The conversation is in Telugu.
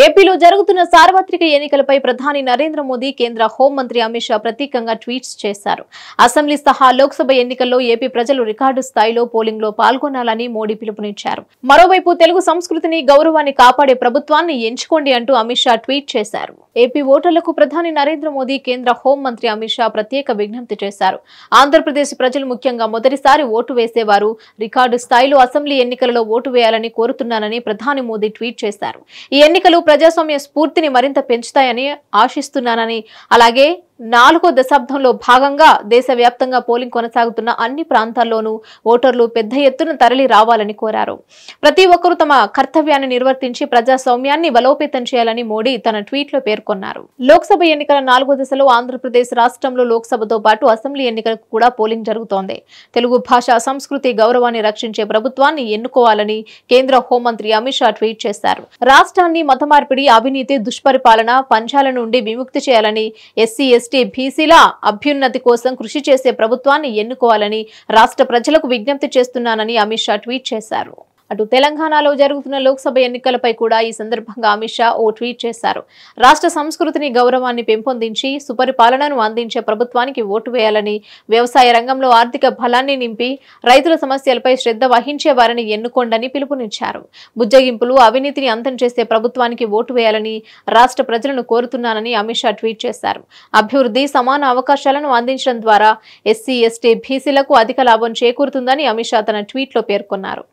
ఏపీలో జరుగుతున్న సార్వత్రిక ఎన్నికలపై ప్రధాని నరేంద్ర మోదీ కేంద్ర హోంమంత్రి అమిత్ షా ప్రత్యేకంగా ట్వీట్స్ చేశారు. అసెంబ్లీ సహా లోక్సభ ఎన్నికల్లో ఏపీ ప్రజలు రికార్డు స్థాయిలో పోలింగ్ లో పాల్గొనాలని మోడీ పిలుపునిచ్చారు. మరోవైపు తెలుగు సంస్కృతిని గౌరవాన్ని కాపాడే ప్రభుత్వాన్ని ఎంచుకోండి అంటూ అమిత్ షా ట్వీట్ చేశారు. ఏపీ ఓటర్లకు ప్రధాని నరేంద్ర మోదీ కేంద్ర హోంమంత్రి అమిత్ షా ప్రత్యేక విజ్ఞప్తి చేశారు. ఆంధ్రప్రదేశ్ ప్రజలు ముఖ్యంగా మొదటిసారి ఓటు వేసేవారు రికార్డు స్థాయిలో అసెంబ్లీ ఎన్నికలలో ఓటు వేయాలని కోరుతున్నానని ప్రధాని మోదీ ట్వీట్ చేశారు. ఈ ఎన్నికలు ప్రజాస్వామ్య స్ఫూర్తిని మరింత పెంచుతాయని ఆశిస్తున్నానని, అలాగే 4వ దశాబ్దంలో భాగంగా దేశవ్యాప్తంగా పోలింగ్ కొనసాగుతున్న అన్ని ప్రాంతాల్లోనూ ఓటర్లు పెద్ద ఎత్తున తరలి రావాలని కోరారు. ప్రతి ఒక్కరూ తమ కర్తవ్యాన్ని నిర్వర్తించి ప్రజాస్వామ్యాన్ని బలోపేతం చేయాలని మోడీ తన ట్వీట్లో పేర్కొన్నారు. లోక్సభ ఎన్నికల 4వ దశలో ఆంధ్రప్రదేశ్ రాష్ట్రంలో లోక్సభతో పాటు అసెంబ్లీ ఎన్నికలకు కూడా పోలింగ్ జరుగుతోంది. తెలుగు భాష సంస్కృతి గౌరవాన్ని రక్షించే ప్రభుత్వాన్ని ఎన్నుకోవాలని కేంద్ర హోంమంత్రి అమిత్ షా ట్వీట్ చేశారు. రాష్ట్రాన్ని మత మార్పిడి, అవినీతి, దుష్పరిపాలన, పంచాల నుండి విముక్తి చేయాలని, ఎస్సీ బీసీల అభ్యున్నతి కోసం కృషి చేసే ప్రభుత్వాన్ని ఎన్నుకోవాలని రాష్ట్ర ప్రజలకు విజ్ఞప్తి చేస్తున్నానని అమిత్ షా ట్వీట్ చేశారు. అటు తెలంగాణలో జరుగుతున్న లోక్సభ ఎన్నికలపై కూడా ఈ సందర్భంగా అమిత్ షా ఓ ట్వీట్ చేశారు. రాష్ట్ర సంస్కృతిని గౌరవాన్ని పెంపొందించి సుపరిపాలనను అందించే ప్రభుత్వానికి ఓటు వేయాలని, వ్యవసాయ రంగంలో ఆర్థిక బలాన్ని నింపి రైతుల సమస్యలపై శ్రద్ధ వహించే వారిని ఎన్నుకోండని పిలుపునిచ్చారు. బుజ్జగింపులు, అవినీతిని అంతం చేసే ప్రభుత్వానికి ఓటు వేయాలని రాష్ట్ర ప్రజలను కోరుతున్నానని అమిత్ షా ట్వీట్ చేశారు. అభివృద్ధి, సమాన అవకాశాలను అందించడం ద్వారా ఎస్సీ, ఎస్టీ, బీసీలకు అధిక లాభం చేకూరుతుందని అమిత్ షా తన ట్వీట్లో పేర్కొన్నారు.